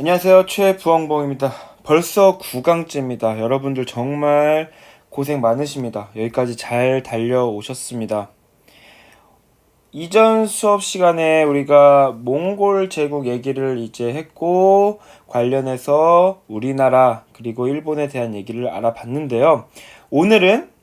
안녕하세요. 최부엉봉입니다. 벌써 9강째입니다. 여러분들 정말 고생 많으십니다. 여기까지 잘 달려오셨습니다. 이전 수업 시간에 우리가 몽골 제국 얘기를 이제 했고, 관련해서 우리나라 그리고 일본에 대한 얘기를 알아봤는데요. 오늘은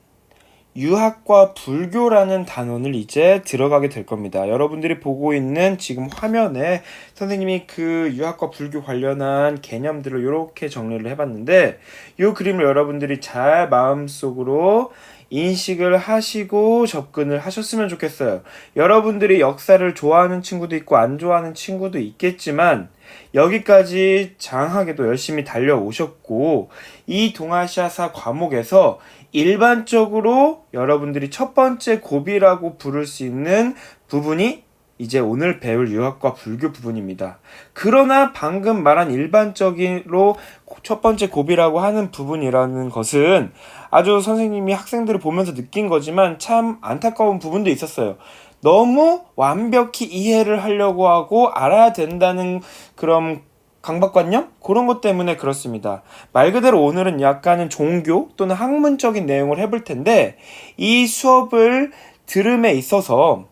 유학과 불교라는 단원을 이제 들어가게 될 겁니다. 여러분들이 보고 있는 지금 화면에 선생님이 그 유학과 불교 관련한 개념들을 이렇게 정리를 해봤는데, 이 그림을 여러분들이 잘 마음속으로 인식을 하시고 접근을 하셨으면 좋겠어요. 여러분들이 역사를 좋아하는 친구도 있고 안 좋아하는 친구도 있겠지만, 여기까지 장하게도 열심히 달려오셨고, 이 동아시아사 과목에서 일반적으로 여러분들이 첫 번째 고비라고 부를 수 있는 부분이 이제 오늘 배울 유학과 불교 부분입니다. 그러나 방금 말한 일반적으로 첫 번째 고비라고 하는 부분이라는 것은 아주 선생님이 학생들을 보면서 느낀 거지만 참 안타까운 부분도 있었어요. 너무 완벽히 이해를 하려고 하고 알아야 된다는 그런 강박관념? 그런 것 때문에 그렇습니다. 말 그대로 오늘은 약간은 종교 또는 학문적인 내용을 해볼 텐데, 이 수업을 들음에 있어서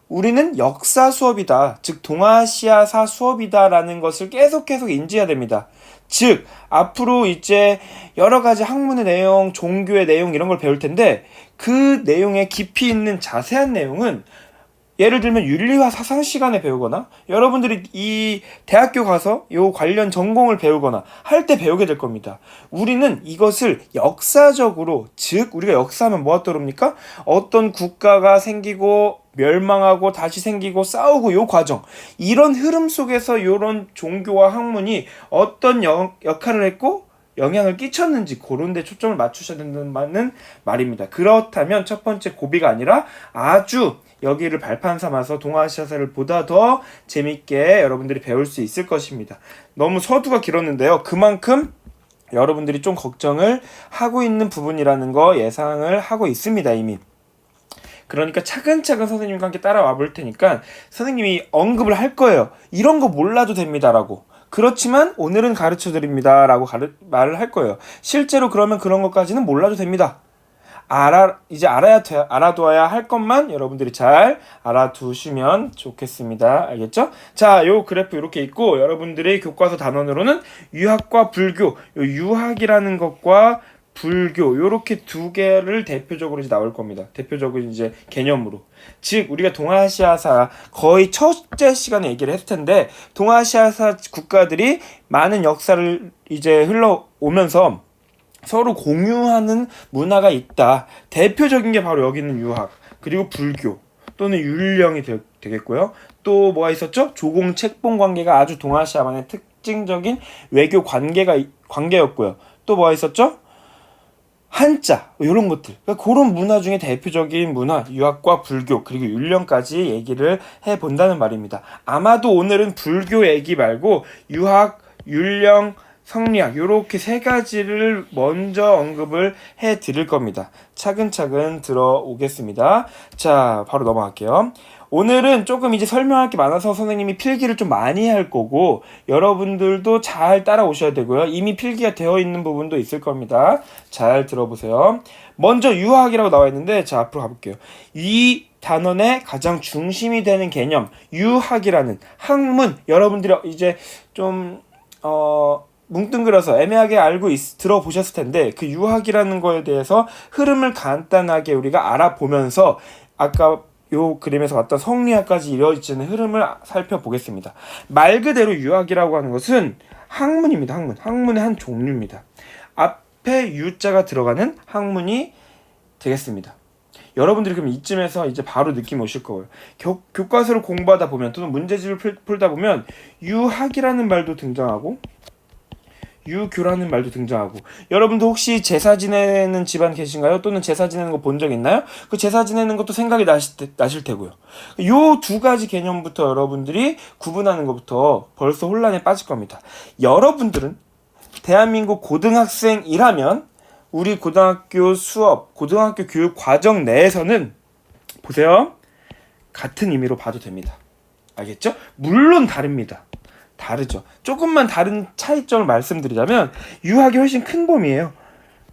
우리는 역사 수업이다, 즉 동아시아사 수업이다라는 것을 계속 인지해야 됩니다. 즉 앞으로 이제 여러 가지 학문의 내용, 종교의 내용 이런 걸 배울 텐데, 그 내용에 깊이 있는 자세한 내용은 예를 들면 윤리와 사상 시간에 배우거나 여러분들이 이 대학교 가서 요 관련 전공을 배우거나 할 때 배우게 될 겁니다. 우리는 이것을 역사적으로, 즉 우리가 역사하면 뭐가 떠오릅니까? 어떤 국가가 생기고 멸망하고 다시 생기고 싸우고 요 과정, 이런 흐름 속에서 요런 종교와 학문이 어떤 역할을 했고 영향을 끼쳤는지 그런 데 초점을 맞추셔야 된다는 말입니다. 그렇다면 첫 번째 고비가 아니라 아주 여기를 발판 삼아서 동아시아사를 보다 더 재밌게 여러분들이 배울 수 있을 것입니다. 너무 서두가 길었는데요. 그만큼 여러분들이 좀 걱정을 하고 있는 부분이라는 거 예상을 하고 있습니다, 이미. 그러니까 차근차근 선생님과 함께 따라와 볼 테니까 선생님이 언급을 할 거예요. 이런 거 몰라도 됩니다라고. 그렇지만 오늘은 가르쳐 드립니다 라고 말을 할 거예요. 실제로 그러면 그런 것까지는 몰라도 됩니다. 이제 알아둬야 할 것만 여러분들이 잘 알아두시면 좋겠습니다. 알겠죠? 자, 요 그래프 이렇게 있고, 여러분들의 교과서 단원으로는 유학과 불교, 요 유학이라는 것과 불교, 요렇게 두 개를 대표적으로 이제 나올 겁니다. 대표적으로 이제 개념으로. 즉, 우리가 동아시아사 거의 첫째 시간에 얘기를 했을 텐데, 동아시아사 국가들이 많은 역사를 이제 흘러오면서 서로 공유하는 문화가 있다. 대표적인 게 바로 여기 있는 유학, 그리고 불교 또는 율령이 되겠고요. 또 뭐가 있었죠? 조공 책봉 관계가 아주 동아시아만의 특징적인 외교 관계였고요. 또 뭐가 있었죠? 한자, 이런 것들. 그러니까 그런 문화 중에 대표적인 문화, 유학과 불교, 그리고 율령까지 얘기를 해본다는 말입니다. 아마도 오늘은 불교 얘기 말고 유학, 율령, 성리학, 요렇게 세 가지를 먼저 언급을 해 드릴 겁니다. 차근차근 들어오겠습니다. 자, 바로 넘어갈게요. 오늘은 조금 이제 설명할 게 많아서 선생님이 필기를 좀 많이 할 거고, 여러분들도 잘 따라오셔야 되고요. 이미 필기가 되어 있는 부분도 있을 겁니다. 잘 들어보세요. 먼저 유학이라고 나와 있는데, 자, 앞으로 가볼게요. 이 단원의 가장 중심이 되는 개념, 유학이라는 학문, 여러분들이 이제 좀 뭉뚱그려서 애매하게 들어보셨을 텐데, 그 유학이라는 거에 대해서 흐름을 간단하게 우리가 알아보면서 아까 요 그림에서 봤던 성리학까지 이루어지는 흐름을 살펴보겠습니다. 말 그대로 유학이라고 하는 것은 학문입니다. 학문의 한 종류입니다. 앞에 유자가 들어가는 학문이 되겠습니다. 여러분들이 그럼 이쯤에서 이제 바로 느낌 오실 거예요. 교과서를 공부하다 보면 또는 문제집을 풀다 보면 유학이라는 말도 등장하고 유교라는 말도 등장하고, 여러분도 혹시 제사 지내는 집안 계신가요? 또는 제사 지내는 거 본 적 있나요? 그 제사 지내는 것도 생각이 나실 테고요. 요 두 가지 개념부터 여러분들이 구분하는 것부터 벌써 혼란에 빠질 겁니다. 여러분들은 대한민국 고등학생이라면 우리 고등학교 수업, 고등학교 교육 과정 내에서는 보세요. 같은 의미로 봐도 됩니다. 알겠죠? 물론 다릅니다. 다르죠. 조금만 다른 차이점을 말씀드리자면 유학이 훨씬 큰 범위예요.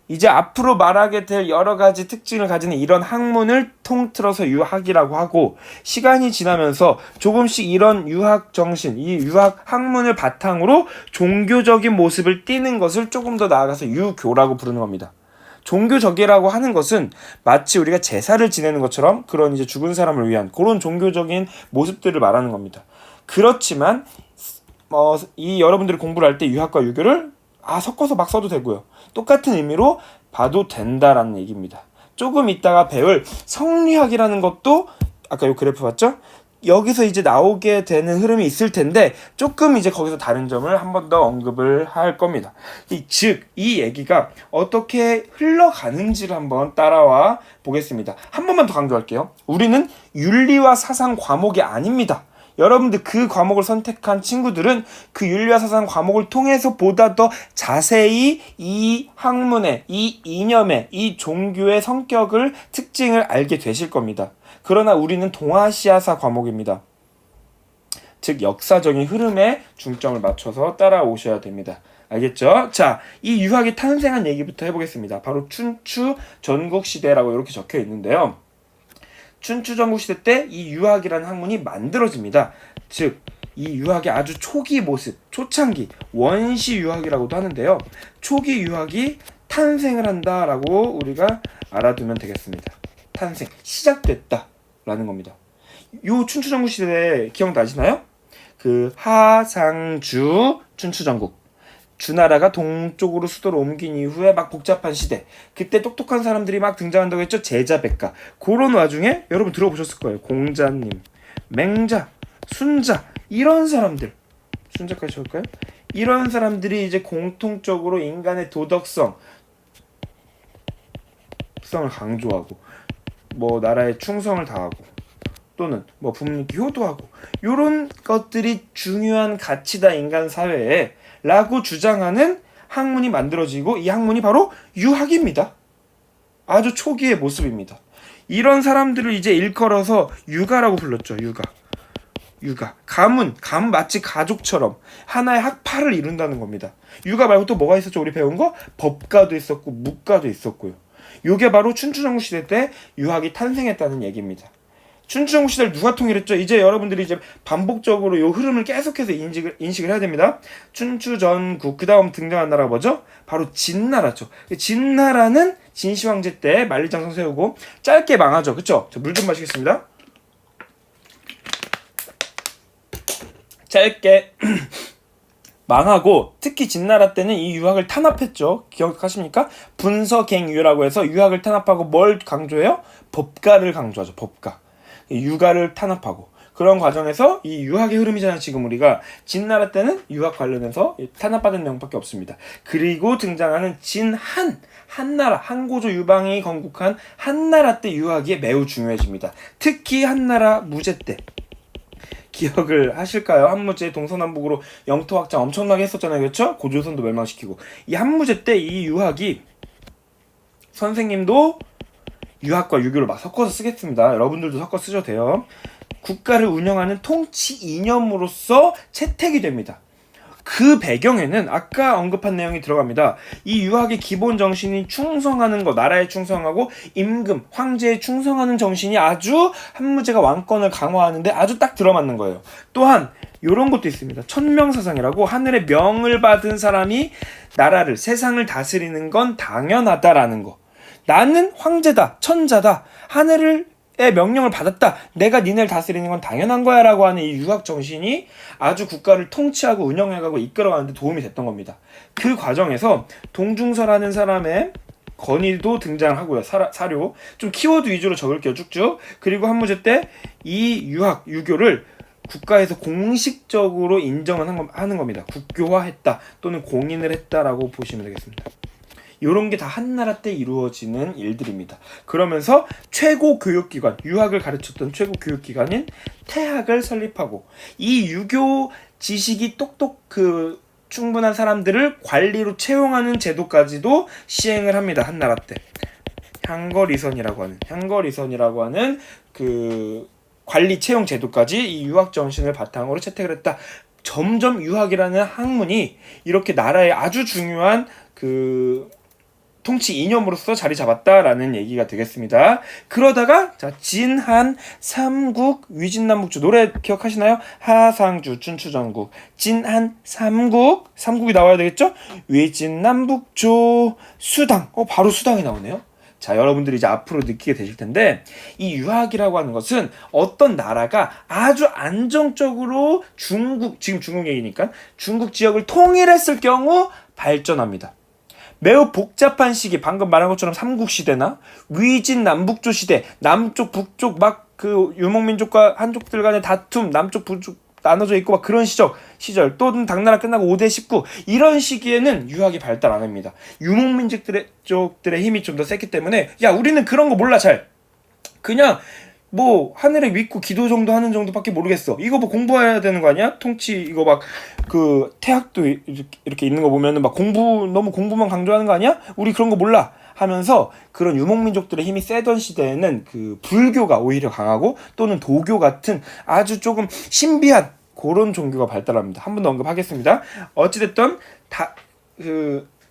이제 앞으로 말하게 될 여러 가지 특징을 가지는 이런 학문을 통틀어서 유학이라고 하고, 시간이 지나면서 조금씩 이런 유학 정신, 이 유학 학문을 바탕으로 종교적인 모습을 띠는 것을 조금 더 나아가서 유교라고 부르는 겁니다. 종교적이라고 하는 것은 마치 우리가 제사를 지내는 것처럼 그런 이제 죽은 사람을 위한 그런 종교적인 모습들을 말하는 겁니다. 그렇지만 이 여러분들이 공부를 할 때 유학과 유교를 섞어서 막 써도 되고요. 똑같은 의미로 봐도 된다라는 얘기입니다. 조금 이따가 배울 성리학이라는 것도 아까 요 그래프 봤죠? 여기서 이제 나오게 되는 흐름이 있을 텐데 조금 이제 거기서 다른 점을 한 번 더 언급을 할 겁니다. 즉, 이 얘기가 어떻게 흘러가는지를 한번 따라와 보겠습니다. 한 번만 더 강조할게요. 우리는 윤리와 사상 과목이 아닙니다. 여러분들 그 과목을 선택한 친구들은 그 윤리와 사상 과목을 통해서 보다 더 자세히 이 학문의, 이 이념의, 이 종교의 성격을, 특징을 알게 되실 겁니다. 그러나 우리는 동아시아사 과목입니다. 즉 역사적인 흐름에 중점을 맞춰서 따라오셔야 됩니다. 알겠죠? 자, 이 유학이 탄생한 얘기부터 해보겠습니다. 바로 춘추 전국시대라고 이렇게 적혀 있는데요. 춘추 전국시대 때 이 유학이라는 학문이 만들어집니다. 즉, 이 유학의 아주 초기 모습, 초창기, 원시 유학이라고도 하는데요. 초기 유학이 탄생을 한다라고 우리가 알아두면 되겠습니다. 탄생, 시작됐다라는 겁니다. 요 춘추 전국시대 기억나시나요? 그 하상주 춘추 전국. 주나라가 동쪽으로 수도를 옮긴 이후에 막 복잡한 시대, 그때 똑똑한 사람들이 막 등장한다고 했죠. 제자백가. 그런 와중에 여러분 들어보셨을 거예요. 공자님, 맹자, 순자, 이런 사람들, 순자까지 적을까요? 이런 사람들이 이제 공통적으로 인간의 도덕성을 강조하고 나라에 충성을 다하고 또는 부모님께 효도하고 이런 것들이 중요한 가치다 인간 사회에 라고 주장하는 학문이 만들어지고, 이 학문이 바로 유학입니다. 아주 초기의 모습입니다. 이런 사람들을 이제 일컬어서 유가라고 불렀죠. 유가. 가문 마치 가족처럼 하나의 학파를 이룬다는 겁니다. 유가 말고 또 뭐가 있었죠? 우리 배운 거? 법가도 있었고 묵가도 있었고요. 요게 바로 춘추전국시대 때 유학이 탄생했다는 얘기입니다. 춘추전국시대를 누가 통일했죠? 이제 여러분들이 이제 반복적으로 이 흐름을 계속해서 인식을 해야 됩니다. 춘추전국, 그 다음 등장한 나라가 뭐죠? 바로 진나라죠. 진나라는 진시황제 때 만리장성 세우고 짧게 망하죠. 그쵸? 물 좀 마시겠습니다. 짧게 망하고, 특히 진나라 때는 이 유학을 탄압했죠. 기억하십니까? 분서갱유라고 해서 유학을 탄압하고 뭘 강조해요? 법가를 강조하죠. 법가. 유가를 탄압하고, 그런 과정에서 이 유학의 흐름이잖아요. 지금 우리가 진나라 때는 유학 관련해서 탄압받은 내용밖에 없습니다. 그리고 등장하는 한나라, 한고조 유방이 건국한 한나라 때 유학이 매우 중요해집니다. 특히 한나라 무제 때 기억을 하실까요? 한무제 동서남북으로 영토 확장 엄청나게 했었잖아요. 그렇죠? 고조선도 멸망시키고. 이 한무제 때 이 유학이, 선생님도 유학과 유교를 막 섞어서 쓰겠습니다. 여러분들도 섞어 쓰셔도 돼요. 국가를 운영하는 통치 이념으로서 채택이 됩니다. 그 배경에는 아까 언급한 내용이 들어갑니다. 이 유학의 기본 정신이 충성하는 것, 나라에 충성하고 임금, 황제에 충성하는 정신이 아주 한무제가 왕권을 강화하는데 아주 딱 들어맞는 거예요. 또한 이런 것도 있습니다. 천명사상이라고, 하늘의 명을 받은 사람이 나라를, 세상을 다스리는 건 당연하다라는 거. 나는 황제다, 천자다, 하늘의 명령을 받았다, 내가 니네를 다스리는 건 당연한 거야 라고 하는 이 유학 정신이 아주 국가를 통치하고 운영해가고 이끌어가는 데 도움이 됐던 겁니다. 그 과정에서 동중서라는 사람의 건의도 등장하고요. 사료 좀 키워드 위주로 적을게요. 쭉쭉. 그리고 한무제 때 이 유학, 유교를 국가에서 공식적으로 인정을 하는 겁니다. 국교화했다 또는 공인을 했다라고 보시면 되겠습니다. 이런 게 다 한나라 때 이루어지는 일들입니다. 그러면서 최고 교육기관, 유학을 가르쳤던 최고 교육기관인 태학을 설립하고, 이 유교 지식이 충분한 사람들을 관리로 채용하는 제도까지도 시행을 합니다. 한나라 때. 향거리선이라고 하는 그 관리 채용 제도까지 이 유학 정신을 바탕으로 채택을 했다. 점점 유학이라는 학문이 이렇게 나라의 아주 중요한 그 통치 이념으로서 자리 잡았다라는 얘기가 되겠습니다. 그러다가 자 진한 삼국 위진남북조 노래 기억하시나요? 하상주 춘추전국 진한 삼국이 나와야 되겠죠? 위진남북조 수당 바로 수당이 나오네요. 자 여러분들이 이제 앞으로 느끼게 되실 텐데 이 유학이라고 하는 것은 어떤 나라가 아주 안정적으로 지금 중국 얘기니까 중국 지역을 통일했을 경우 발전합니다. 매우 복잡한 시기 방금 말한 것처럼 삼국시대나 위진 남북조 시대 남쪽 북쪽 막 그 유목민족과 한족들 간의 다툼 남쪽 북쪽 나눠져 있고 막 그런 시절 또는 당나라 끝나고 5대19 이런 시기에는 유학이 발달 안 합니다. 유목민족들의 힘이 좀 더 셌기 때문에 야 우리는 그런 거 몰라 잘 그냥 뭐 하늘에 믿고 기도 정도 하는 정도밖에 모르겠어. 이거 뭐 공부해야 되는 거 아니야? 통치 이거 막 그 태학도 이렇게 있는 거 보면은 막 너무 공부만 강조하는 거 아니야? 우리 그런 거 몰라 하면서 그런 유목민족들의 힘이 세던 시대에는 그 불교가 오히려 강하고 또는 도교 같은 아주 조금 신비한 그런 종교가 발달합니다. 한 번 더 언급하겠습니다. 어찌됐든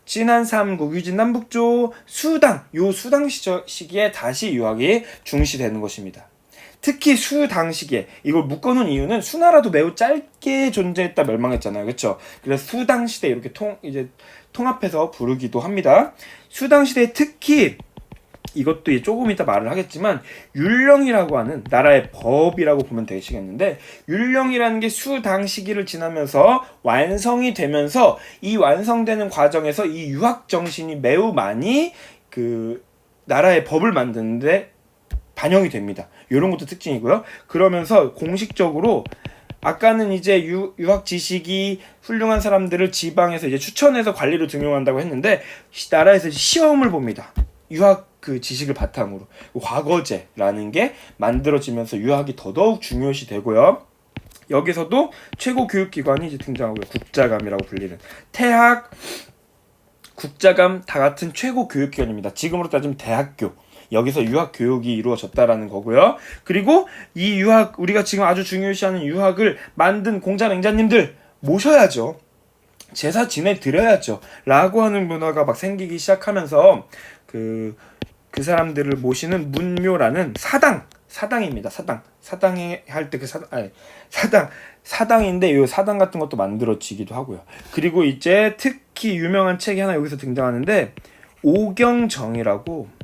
진한 삼국 위진 남북조 수당 시기에 다시 유학이 중시되는 것입니다. 특히 수당 시기에 이걸 묶어놓은 이유는 수나라도 매우 짧게 존재했다 멸망했잖아요, 그렇죠? 그래서 수당 시대 이렇게 통합해서 부르기도 합니다. 수당 시대에 특히 이것도 조금 이따 말을 하겠지만 율령이라고 하는 나라의 법이라고 보면 되시겠는데 율령이라는 게 수당 시기를 지나면서 완성이 되면서 이 완성되는 과정에서 이 유학 정신이 매우 많이 그 나라의 법을 만드는데 반영이 됩니다. 이런 것도 특징이고요. 그러면서 공식적으로 아까는 이제 유학 지식이 훌륭한 사람들을 지방에서 이제 추천해서 관리로 등용한다고 했는데 나라에서 시험을 봅니다. 유학 그 지식을 바탕으로 과거제라는 게 만들어지면서 유학이 더더욱 중요시 되고요. 여기서도 최고 교육기관이 이제 등장하고요. 국자감이라고 불리는 태학, 국자감 다 같은 최고 교육기관입니다. 지금으로 따지면 대학교. 여기서 유학 교육이 이루어졌다라는 거고요. 그리고 이 유학 우리가 지금 아주 중요시하는 유학을 만든 공자 맹자님들 모셔야죠. 제사 지내드려야죠. 라고 하는 문화가 막 생기기 시작하면서 그 사람들을 모시는 문묘라는 사당입니다. 사당에 할 때 사당인데 이 사당 같은 것도 만들어지기도 하고요. 그리고 이제 특히 유명한 책이 하나 여기서 등장하는데 오경정이라고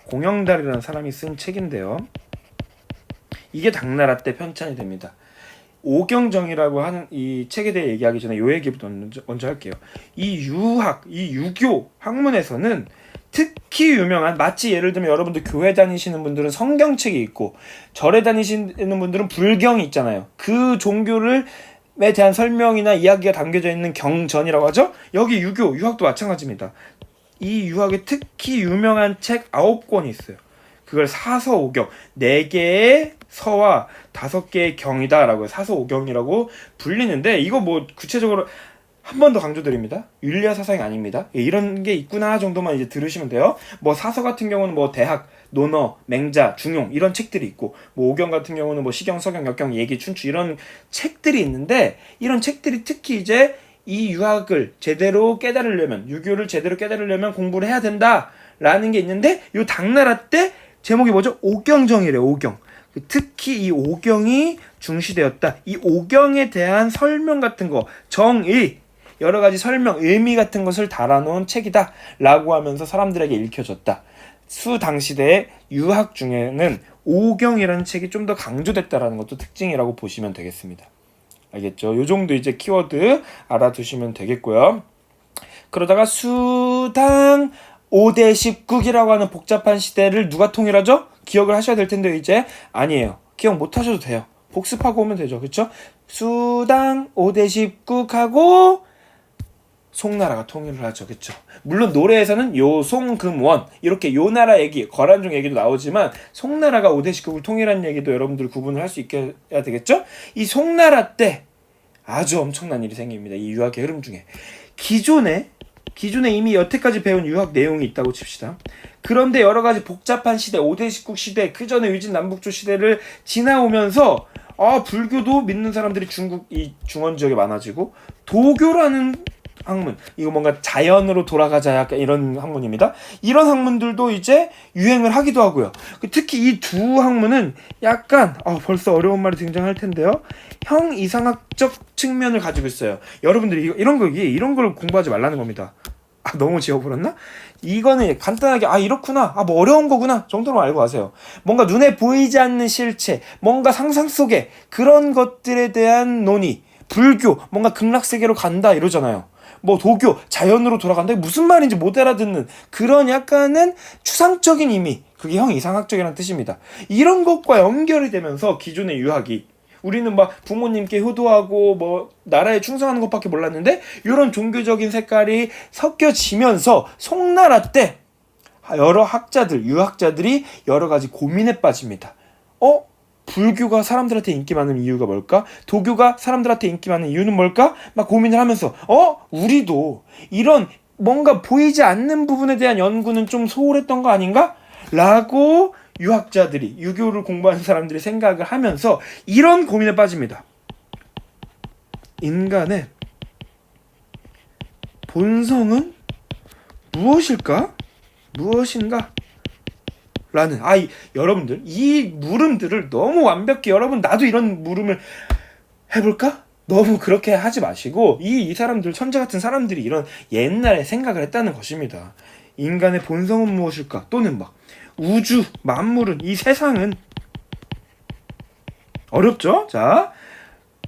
공영달이라는 사람이 쓴 책인데요. 이게 당나라 때 편찬이 됩니다. 오경정이라고 하는 이 책에 대해 얘기하기 전에 요 얘기부터 먼저 할게요. 이 유교 학문에서는 특히 유명한 마치 예를 들면 여러분들 교회 다니시는 분들은 성경책이 있고 절에 다니시는 분들은 불경이 있잖아요. 그 종교를 에 대한 설명이나 이야기가 담겨져 있는 경전이라고 하죠. 여기 유학도 마찬가지입니다. 이 유학에 특히 유명한 책 9권이 있어요. 그걸 사서오경 4개의 서와 5개의 경이다라고 사서오경이라고 불리는데 이거 뭐 구체적으로 한 번 더 강조드립니다. 율리아 사상이 아닙니다. 이런 게 있구나 정도만 이제 들으시면 돼요. 뭐 사서 같은 경우는 뭐 대학, 논어, 맹자, 중용 이런 책들이 있고 뭐 오경 같은 경우는 뭐 시경, 서경, 역경, 예기, 춘추 이런 책들이 있는데 이런 책들이 특히 이제 이 유학을 제대로 깨달으려면 유교를 제대로 깨달으려면 공부를 해야 된다라는 게 있는데 이 당나라 때 제목이 뭐죠? 오경정이래요. 오경. 특히 이 오경이 중시되었다. 이 오경에 대한 설명 같은 거 정의 여러 가지 설명 의미 같은 것을 달아놓은 책이다 라고 하면서 사람들에게 읽혀졌다. 수당시대의 유학 중에는 오경이라는 책이 좀 더 강조됐다라는 것도 특징이라고 보시면 되겠습니다. 알겠죠? 요 정도 이제 키워드 알아두시면 되겠고요. 그러다가 수당 5대 10국이라고 하는 복잡한 시대를 누가 통일하죠? 기억을 하셔야 될 텐데 이제 아니에요. 기억 못 하셔도 돼요. 복습하고 오면 되죠. 그렇죠? 수당 5대 10국하고 송나라가 통일을 하죠. 그렇죠? 물론 노래에서는 요송금원 이렇게 요 나라 얘기, 거란종 얘기도 나오지만 송나라가 5대 10국을 통일한 얘기도 여러분들 구분을 할 수 있게 해야 되겠죠? 이 송나라 때 아주 엄청난 일이 생깁니다. 이 유학의 흐름 중에 기존에 이미 여태까지 배운 유학 내용이 있다고 칩시다. 그런데 여러 가지 복잡한 시대, 5대 10국 시대, 그 전에 위진 남북조 시대를 지나오면서 불교도 믿는 사람들이 중국 이 중원 지역에 많아지고, 도교라는 학문, 이거 뭔가 자연으로 돌아가자 약간 이런 학문입니다. 이런 학문들도 이제 유행을 하기도 하고요. 특히 이 두 학문은 약간 벌써 어려운 말이 등장할 텐데요. 형이상학적 측면을 가지고 있어요. 여러분들이 이런 걸 공부하지 말라는 겁니다. 너무 지워버렸나? 이거는 간단하게 이렇구나, 뭐 어려운 거구나 정도로만 알고 가세요. 뭔가 눈에 보이지 않는 실체, 뭔가 상상 속에 그런 것들에 대한 논의, 불교 뭔가 극락세계로 간다 이러잖아요. 뭐 도교 자연으로 돌아간다, 무슨 말인지 못 알아듣는 그런 약간은 추상적인 의미, 그게 형이상학적이라는 뜻입니다. 이런 것과 연결이 되면서 기존의 유학이, 우리는 막 부모님께 효도하고 뭐 나라에 충성하는 것밖에 몰랐는데 이런 종교적인 색깔이 섞여지면서 송나라 때 여러 학자들, 유학자들이 여러 가지 고민에 빠집니다. 불교가 사람들한테 인기 많은 이유가 뭘까? 도교가 사람들한테 인기 많은 이유는 뭘까? 막 고민을 하면서 우리도 이런 뭔가 보이지 않는 부분에 대한 연구는 좀 소홀했던 거 아닌가? 라고 유학자들이, 유교를 공부하는 사람들이 생각을 하면서 이런 고민에 빠집니다. 인간의 본성은 무엇일까? 무엇인가? 라는 여러분들 이 물음들을 너무 완벽히, 여러분 나도 이런 물음을 해볼까? 너무 그렇게 하지 마시고 이 사람들, 천재 같은 사람들이 이런 옛날에 생각을 했다는 것입니다. 인간의 본성은 무엇일까? 또는 막 우주, 만물은, 이 세상은, 어렵죠? 자,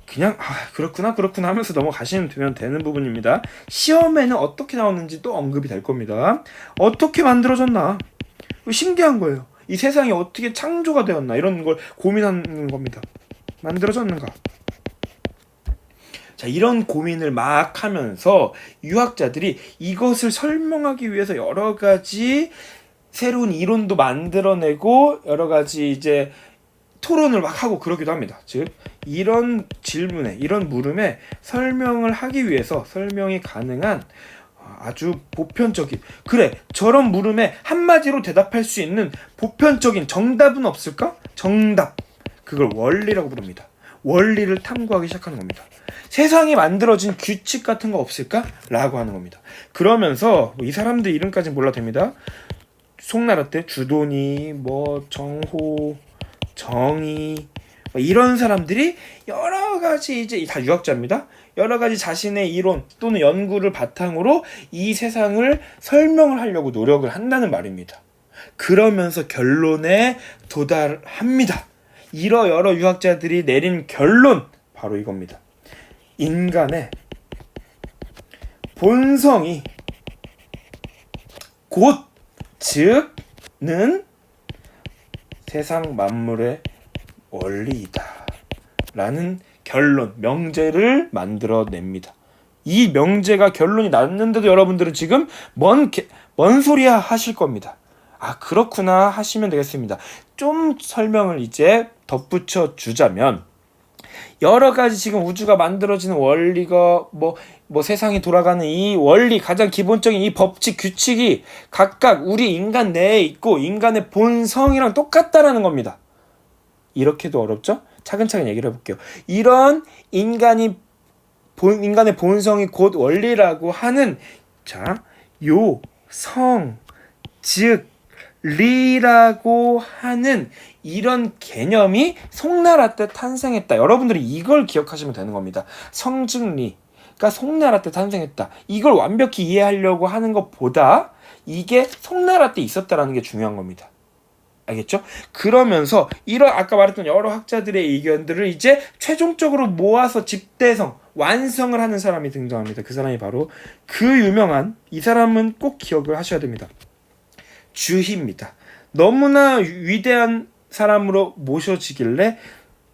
그냥 그렇구나 하면서 넘어가시면 되는 부분입니다. 시험에는 어떻게 나오는지 또 언급이 될 겁니다. 어떻게 만들어졌나? 신기한 거예요. 이 세상이 어떻게 창조가 되었나, 이런 걸 고민하는 겁니다. 만들어졌는가? 자, 이런 고민을 막 하면서 유학자들이 이것을 설명하기 위해서 여러 가지 새로운 이론도 만들어내고 여러 가지 이제 토론을 막 하고 그러기도 합니다. 즉 이런 질문에, 이런 물음에 설명을 하기 위해서, 설명이 가능한 아주 보편적인, 저런 물음에 한마디로 대답할 수 있는 보편적인 정답은 없을까? 정답, 그걸 원리라고 부릅니다. 원리를 탐구하기 시작하는 겁니다. 세상에 만들어진 규칙 같은 거 없을까? 라고 하는 겁니다. 그러면서 이 사람들 이름까지는 몰라도 됩니다. 송나라 때 주돈이, 정호, 정의, 이런 사람들이 여러 가지, 이제 다 유학자입니다. 여러 가지 자신의 이론 또는 연구를 바탕으로 이 세상을 설명을 하려고 노력을 한다는 말입니다. 그러면서 결론에 도달합니다. 여러 유학자들이 내린 결론, 바로 이겁니다. 인간의 본성이 곧, 즉는 세상 만물의 원리이다 라는 결론, 명제를 만들어냅니다. 이 명제가, 결론이 났는데도 여러분들은 지금 뭔 소리야 하실 겁니다. 그렇구나 하시면 되겠습니다. 좀 설명을 이제 덧붙여 주자면, 여러 가지 지금 우주가 만들어지는 원리가 세상이 돌아가는 이 원리, 가장 기본적인 이 법칙, 규칙이 각각 우리 인간 내에 있고 인간의 본성이랑 똑같다라는 겁니다. 이렇게도 어렵죠? 차근차근 얘기를 해볼게요. 이런 인간의 본성이 곧 원리라고 하는, 요, 성, 즉, 리라고 하는 이런 개념이 송나라 때 탄생했다. 여러분들이 이걸 기억하시면 되는 겁니다. 성즉리가 송나라 때 탄생했다. 이걸 완벽히 이해하려고 하는 것보다 이게 송나라 때 있었다라는 게 중요한 겁니다. 알겠죠? 그러면서 아까 말했던 여러 학자들의 의견들을 이제 최종적으로 모아서 집대성, 완성을 하는 사람이 등장합니다. 그 사람이 바로 그 유명한, 이 사람은 꼭 기억을 하셔야 됩니다. 주희입니다. 너무나 위대한 사람으로 모셔지길래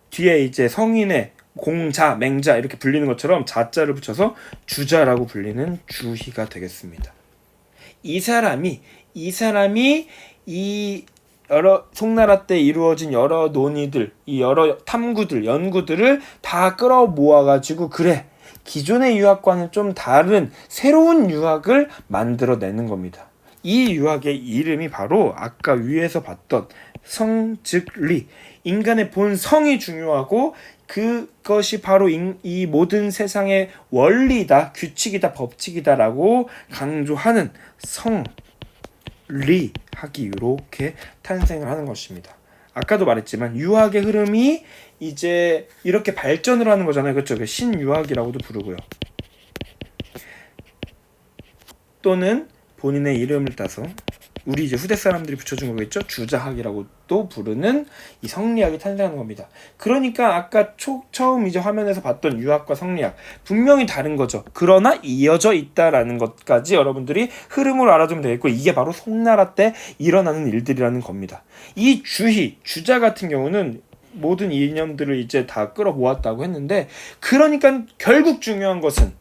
뒤에 이제 성인의 공자, 맹자 이렇게 불리는 것처럼 자자를 붙여서 주자라고 불리는 주희가 되겠습니다. 이 사람이 이 여러 송나라 때 이루어진 여러 논의들, 이 여러 탐구들, 연구들을 다 끌어 모아가지고 기존의 유학과는 좀 다른 새로운 유학을 만들어내는 겁니다. 이 유학의 이름이 바로 아까 위에서 봤던 성, 즉 리. 인간의 본성이 중요하고 그것이 바로 이 모든 세상의 원리다, 규칙이다, 법칙이다라고 강조하는 성, 리, 학이 이렇게 탄생을 하는 것입니다. 아까도 말했지만 유학의 흐름이 이제 이렇게 발전을 하는 거잖아요. 그렇죠? 신유학이라고도 부르고요. 또는 본인의 이름을 따서 우리 이제 후대 사람들이 붙여준 거겠죠. 주자학이라고도 부르는 이 성리학이 탄생하는 겁니다. 그러니까 아까 처음 이제 화면에서 봤던 유학과 성리학 분명히 다른 거죠. 그러나 이어져 있다라는 것까지 여러분들이 흐름으로 알아두면 되겠고, 이게 바로 송나라 때 일어나는 일들이라는 겁니다. 이 주자 같은 경우는 모든 이념들을 이제 다 끌어모았다고 했는데, 그러니까 결국 중요한 것은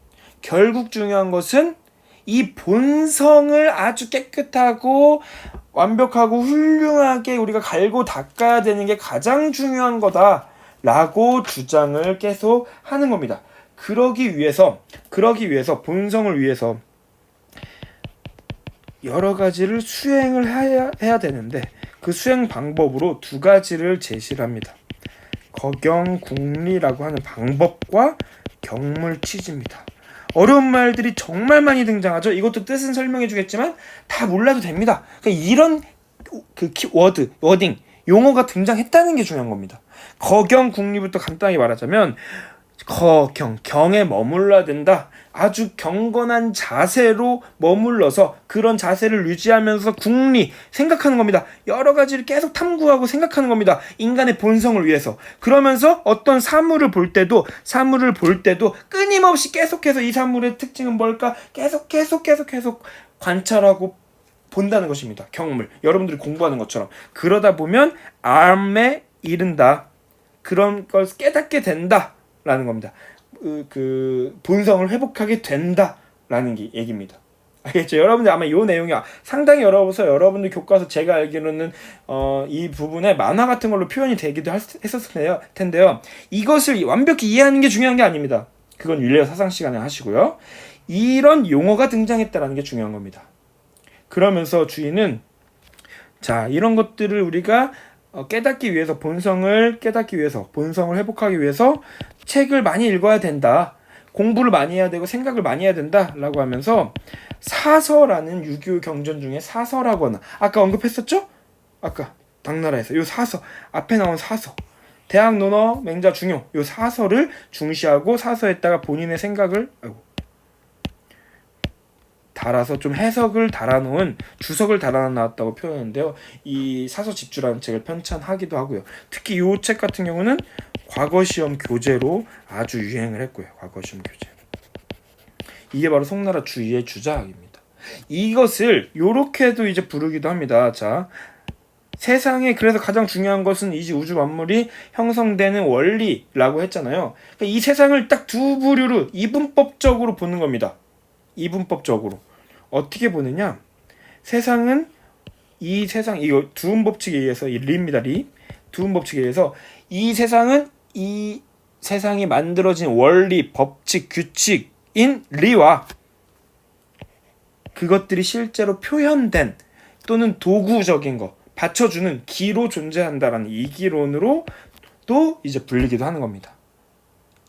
이 본성을 아주 깨끗하고 완벽하고 훌륭하게 우리가 갈고 닦아야 되는 게 가장 중요한 거다라고 주장을 계속 하는 겁니다. 그러기 위해서 본성을 위해서 여러 가지를 수행을 해야 되는데, 그 수행 방법으로 두 가지를 제시를 합니다. 거경궁리라고 하는 방법과 경물치지입니다. 어려운 말들이 정말 많이 등장하죠. 이것도 뜻은 설명해 주겠지만 다 몰라도 됩니다. 그러니까 이런 워딩, 용어가 등장했다는 게 중요한 겁니다. 거경궁리부터 간단하게 말하자면, 경에 머물러야 된다. 아주 경건한 자세로 머물러서 그런 자세를 유지하면서 궁리, 생각하는 겁니다. 여러 가지를 계속 탐구하고 생각하는 겁니다. 인간의 본성을 위해서. 그러면서 어떤 사물을 볼 때도 끊임없이 계속해서 이 사물의 특징은 뭘까? 계속 관찰하고 본다는 것입니다. 경물. 여러분들이 공부하는 것처럼. 그러다 보면 암에 이른다. 그런 걸 깨닫게 된다. 라는 겁니다. 그 본성을 회복하게 된다라는 게 얘기입니다. 알겠죠? 여러분들 아마 이 내용이 상당히 어려워서 여러분들 교과서 제가 알기로는 이 부분에 만화 같은 걸로 표현이 되기도 했었을 텐데요. 이것을 완벽히 이해하는 게 중요한 게 아닙니다. 그건 윤리와 사상 시간에 하시고요. 이런 용어가 등장했다라는 게 중요한 겁니다. 그러면서 주인은 이런 것들을 우리가 깨닫기 위해서, 본성을 회복하기 위해서 책을 많이 읽어야 된다. 공부를 많이 해야 되고 생각을 많이 해야 된다라고 하면서 사서라는 유교 경전 중에 사서라거나, 아까 언급했었죠? 아까 당나라에서 요 사서, 앞에 나온 사서, 대학 논어 맹자 중요, 요 사서를 중시하고 사서에다가 본인의 생각을 달아서 좀 해석을 달아놓은 주석을 달아놨다고 표현하는데요. 이 사서 집주라는 책을 편찬하기도 하고요. 특히 이 책 같은 경우는 과거시험 교재로 아주 유행을 했고요. 과거시험 교재. 이게 바로 송나라 주의의 주자학입니다. 이것을 요렇게도 이제 부르기도 합니다. 세상에 그래서 가장 중요한 것은 이 우주 만물이 형성되는 원리라고 했잖아요. 그러니까 이 세상을 딱 두 부류로 이분법적으로 보는 겁니다. 이분법적으로. 어떻게 보느냐? 세상은 이거 두음 법칙에 의해서, 이 리입니다. 리. 두음 법칙에 의해서 이 세상이 만들어진 원리, 법칙, 규칙인 리와 그것들이 실제로 표현된 또는 도구적인 거, 받쳐주는 기로 존재한다라는 이기론으로 또 이제 불리기도 하는 겁니다.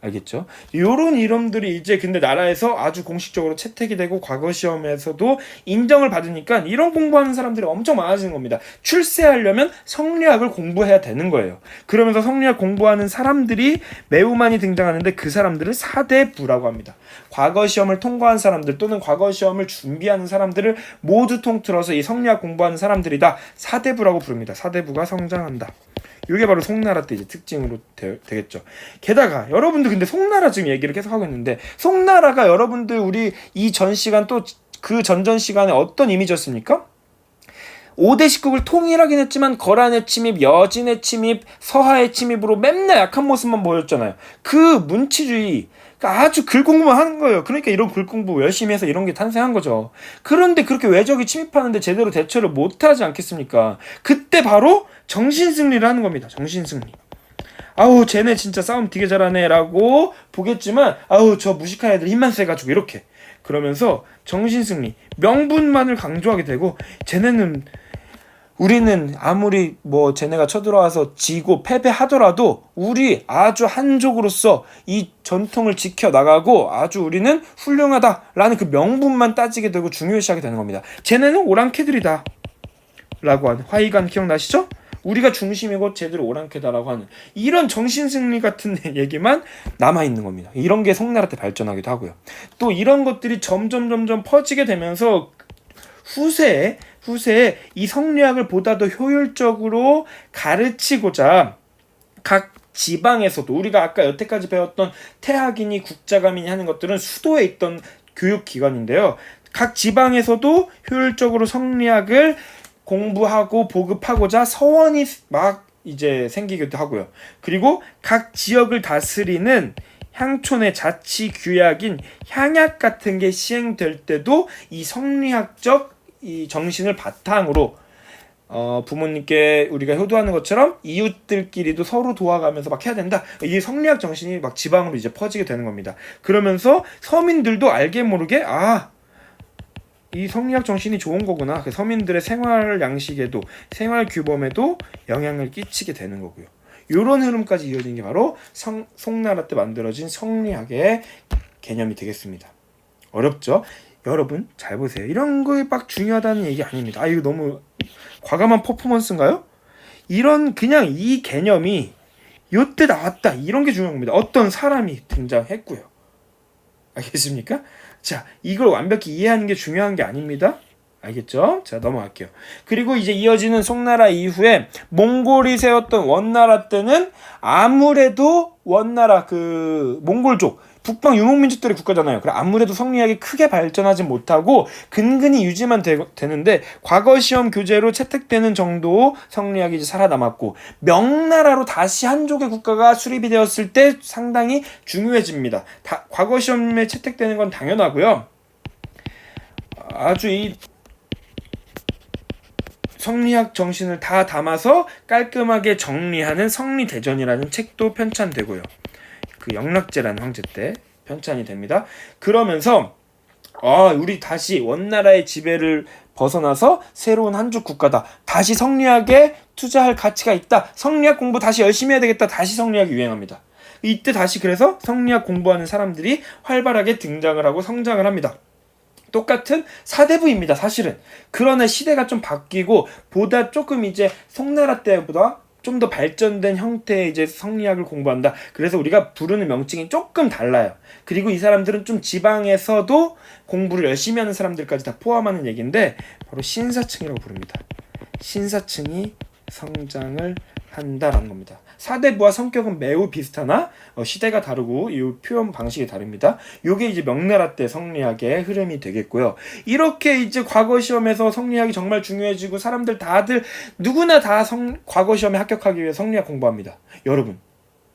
알겠죠? 요런 이름들이 이제 근데 나라에서 아주 공식적으로 채택이 되고 과거 시험에서도 인정을 받으니까 이런 공부하는 사람들이 엄청 많아지는 겁니다. 출세하려면 성리학을 공부해야 되는 거예요. 그러면서 성리학 공부하는 사람들이 매우 많이 등장하는데, 그 사람들을 사대부라고 합니다. 과거 시험을 통과한 사람들 또는 과거 시험을 준비하는 사람들을 모두 통틀어서 이 성리학 공부하는 사람들이다. 사대부라고 부릅니다. 사대부가 성장한다. 이게 바로 송나라 때 이제 특징으로 되겠죠. 게다가 여러분들 근데 송나라 지금 얘기를 계속 하고 있는데, 송나라가 여러분들 우리 이 전 시간 또 그 전전 시간에 어떤 이미지였습니까? 5대 십국을 통일하긴 했지만 거란의 침입, 여진의 침입, 서하의 침입으로 맨날 약한 모습만 보였잖아요. 그 문치주의, 아주 글 공부만 하는 거예요. 그러니까 이런 글 공부 열심히 해서 이런 게 탄생한 거죠. 그런데 그렇게 외적이 침입하는데 제대로 대처를 못하지 않겠습니까? 그때 바로 정신승리를 하는 겁니다. 정신승리. 아우 쟤네 진짜 싸움 되게 잘하네 라고 보겠지만, 아우 저 무식한 애들 힘만 세가지고 이렇게 그러면서 정신승리, 명분만을 강조하게 되고, 쟤네는 우리는 아무리 뭐 쟤네가 쳐들어와서 지고 패배하더라도 우리 아주 한족으로서 이 전통을 지켜나가고 아주 우리는 훌륭하다라는 그 명분만 따지게 되고 중요시하게 되는 겁니다. 쟤네는 오랑캐들이다 라고 하는 화의관 기억나시죠? 우리가 중심이고 쟤들 오랑캐다라고 하는 이런 정신승리 같은 얘기만 남아있는 겁니다. 이런 게 송나라 때 발전하기도 하고요. 또 이런 것들이 점점 퍼지게 되면서 후세에 이 성리학을 보다 더 효율적으로 가르치고자 각 지방에서도 우리가 아까 여태까지 배웠던 태학이니 국자감이니 하는 것들은 수도에 있던 교육기관인데요. 각 지방에서도 효율적으로 성리학을 공부하고 보급하고자 서원이 막 이제 생기기도 하고요. 그리고 각 지역을 다스리는 향촌의 자치 규약인 향약 같은 게 시행될 때도 이 성리학적 이 정신을 바탕으로 부모님께 우리가 효도하는 것처럼 이웃들끼리도 서로 도와가면서 막 해야 된다. 이 성리학 정신이 막 지방으로 이제 퍼지게 되는 겁니다. 그러면서 서민들도 알게 모르게 이 성리학 정신이 좋은 거구나. 그 서민들의 생활 양식에도 생활 규범에도 영향을 끼치게 되는 거고요. 이런 흐름까지 이어진 게 바로 송나라 때 만들어진 성리학의 개념이 되겠습니다. 어렵죠? 여러분 잘 보세요. 이런 거에 막 중요하다는 얘기 아닙니다. 이거 너무 과감한 퍼포먼스인가요? 이런 그냥 이 개념이 요때 나왔다 이런 게 중요한 겁니다. 어떤 사람이 등장했고요. 알겠습니까? 자, 이걸 완벽히 이해하는 게 중요한 게 아닙니다. 알겠죠? 자, 넘어갈게요. 그리고 이제 이어지는 송나라 이후에 몽골이 세웠던 원나라 때는 아무래도 원나라 그 몽골족 북방 유목민족들의 국가잖아요. 그래 아무래도 성리학이 크게 발전하지 못하고 근근히 유지만 되는데 과거 시험 교재로 채택되는 정도 성리학이 이제 살아남았고 명나라로 다시 한족의 국가가 수립이 되었을 때 상당히 중요해집니다. 과거 시험에 채택되는 건 당연하고요. 아주 이 성리학 정신을 다 담아서 깔끔하게 정리하는 성리대전이라는 책도 편찬되고요. 그 영락제라는 황제 때 편찬이 됩니다. 그러면서 우리 다시 원나라의 지배를 벗어나서 새로운 한족 국가다. 다시 성리학에 투자할 가치가 있다. 성리학 공부 다시 열심히 해야 되겠다. 다시 성리학이 유행합니다. 이때 다시 그래서 성리학 공부하는 사람들이 활발하게 등장을 하고 성장을 합니다. 똑같은 사대부입니다. 사실은. 그러나 시대가 좀 바뀌고 보다 조금 이제 송나라 때보다 좀 더 발전된 형태의 이제 성리학을 공부한다. 그래서 우리가 부르는 명칭이 조금 달라요. 그리고 이 사람들은 좀 지방에서도 공부를 열심히 하는 사람들까지 다 포함하는 얘기인데 바로 신사층이라고 부릅니다. 신사층이 성장을 한다라는 겁니다. 사대부와 성격은 매우 비슷하나 시대가 다르고 이 표현 방식이 다릅니다. 요게 이제 명나라 때 성리학의 흐름이 되겠고요. 이렇게 이제 과거 시험에서 성리학이 정말 중요해지고 사람들 다들 누구나 다 과거 시험에 합격하기 위해 성리학 공부합니다. 여러분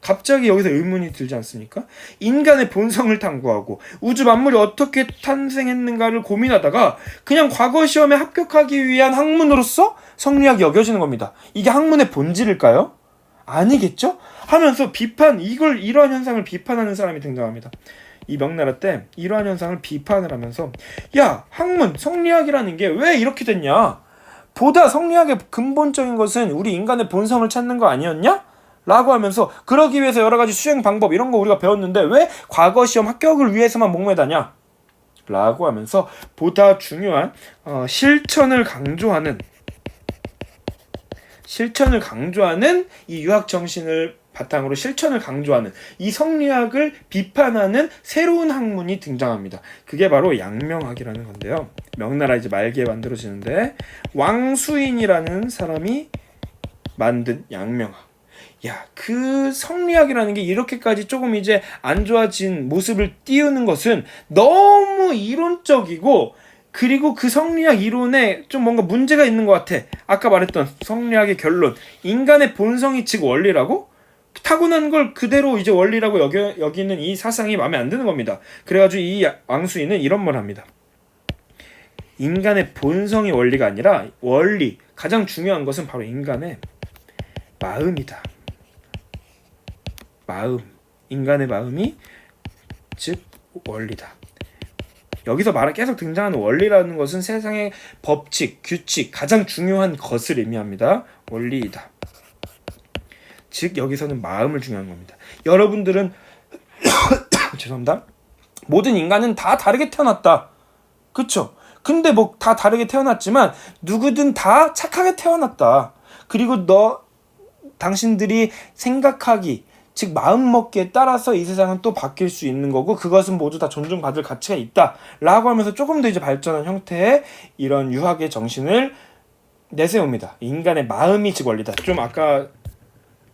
갑자기 여기서 의문이 들지 않습니까? 인간의 본성을 탐구하고 우주 만물이 어떻게 탄생했는가를 고민하다가 그냥 과거 시험에 합격하기 위한 학문으로서 성리학이 여겨지는 겁니다. 이게 학문의 본질일까요? 아니겠죠? 하면서 이러한 현상을 비판하는 사람이 등장합니다. 이 명나라 때 이러한 현상을 비판을 하면서 야, 학문, 성리학이라는 게 왜 이렇게 됐냐? 보다 성리학의 근본적인 것은 우리 인간의 본성을 찾는 거 아니었냐? 라고 하면서 그러기 위해서 여러 가지 수행 방법 이런 거 우리가 배웠는데 왜 과거 시험 합격을 위해서만 목매다냐? 라고 하면서 보다 중요한 실천을 강조하는 이 유학 정신을 바탕으로 실천을 강조하는 이 성리학을 비판하는 새로운 학문이 등장합니다. 그게 바로 양명학이라는 건데요. 명나라 이제 말기에 만들어지는데 왕수인이라는 사람이 만든 양명학. 그 성리학이라는 게 이렇게까지 조금 이제 안 좋아진 모습을 띄우는 것은 너무 이론적이고 그리고 그 성리학 이론에 좀 뭔가 문제가 있는 것 같아. 아까 말했던 성리학의 결론. 인간의 본성이 즉 원리라고? 타고난 걸 그대로 이제 원리라고 여기는 이 사상이 마음에 안 드는 겁니다. 그래가지고 이 왕수인은 이런 말을 합니다. 인간의 본성이 원리가 아니라 원리, 가장 중요한 것은 바로 인간의 마음이다. 인간의 마음이 즉 원리다. 여기서 계속 등장하는 원리라는 것은 세상의 법칙, 규칙, 가장 중요한 것을 의미합니다. 원리이다. 즉 여기서는 마음을 중요한 겁니다. 여러분들은 죄송합니다. 모든 인간은 다 다르게 태어났다. 그쵸? 근데 뭐 다 다르게 태어났지만 누구든 다 착하게 태어났다. 그리고 당신들이 생각하기, 즉 마음먹기에 따라서 이 세상은 또 바뀔 수 있는 거고 그것은 모두 다 존중받을 가치가 있다 라고 하면서 조금 더 이제 발전한 형태의 이런 유학의 정신을 내세웁니다. 인간의 마음이 즉 원리다. 좀 아까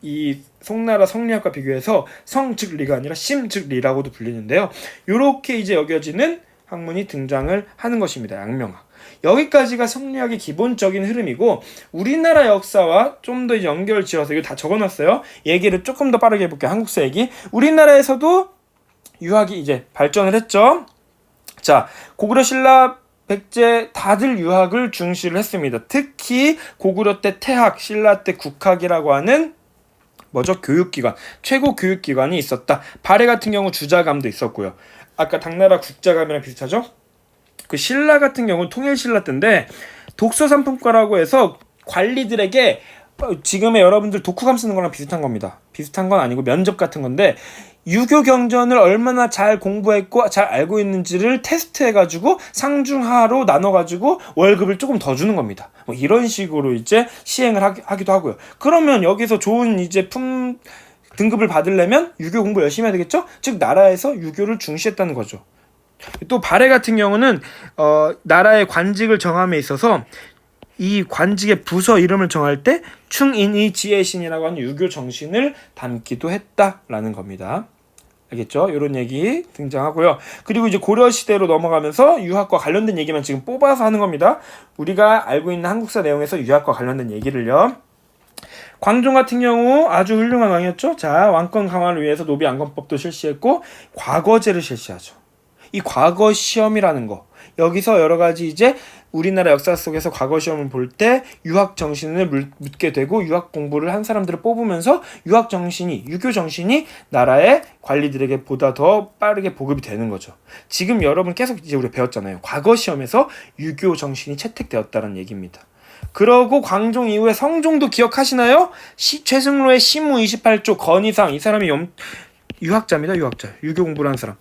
이 송나라 성리학과 비교해서 성 즉 리가 아니라 심 즉 리라고도 불리는데요. 요렇게 이제 여겨지는 학문이 등장을 하는 것입니다. 양명학. 여기까지가 성리학의 기본적인 흐름이고 우리나라 역사와 좀 더 연결 지어서 이거 다 적어놨어요. 얘기를 조금 더 빠르게 해볼게요. 한국사 얘기. 우리나라에서도 유학이 이제 발전을 했죠. 자, 고구려 신라 백제 다들 유학을 중시를 했습니다. 특히 고구려 때 태학, 신라 때 국학이라고 하는 교육기관, 최고 교육기관이 있었다. 발해 같은 경우 주자감도 있었고요. 아까 당나라 국자감이랑 비슷하죠? 그 신라 같은 경우는 통일신라 때인데 독서상품과라고 해서 관리들에게 지금의 여러분들 독후감 쓰는 거랑 비슷한 겁니다. 비슷한 건 아니고 면접 같은 건데 유교 경전을 얼마나 잘 공부했고 잘 알고 있는지를 테스트해가지고 상중하로 나눠가지고 월급을 조금 더 주는 겁니다. 뭐 이런 식으로 이제 시행을 하기도 하고요. 그러면 여기서 좋은 이제 등급을 받으려면 유교 공부 열심히 해야 되겠죠? 즉 나라에서 유교를 중시했다는 거죠. 또 발해 같은 경우는 나라의 관직을 정함에 있어서 이 관직의 부서 이름을 정할 때 충인의 지혜신이라고 하는 유교 정신을 담기도 했다라는 겁니다. 알겠죠? 이런 얘기 등장하고요. 그리고 이제 고려 시대로 넘어가면서 유학과 관련된 얘기만 지금 뽑아서 하는 겁니다. 우리가 알고 있는 한국사 내용에서 유학과 관련된 얘기를요. 광종 같은 경우 아주 훌륭한 왕이었죠. 자, 왕권 강화를 위해서 노비 안건법도 실시했고 과거제를 실시하죠. 이 과거 시험이라는 거, 여기서 여러 가지 이제 우리나라 역사 속에서 과거 시험을 볼 때 유학 정신을 묻게 되고 유학 공부를 한 사람들을 뽑으면서 유학 정신이, 유교 정신이 나라의 관리들에게 보다 더 빠르게 보급이 되는 거죠. 지금 여러분 계속 이제 우리가 배웠잖아요. 과거 시험에서 유교 정신이 채택되었다는 얘기입니다. 그러고 광종 이후에 성종도 기억하시나요? 최승로의 시무 28조 건의상, 이 사람이 유학자입니다. 유학자. 유교 공부를 한 사람.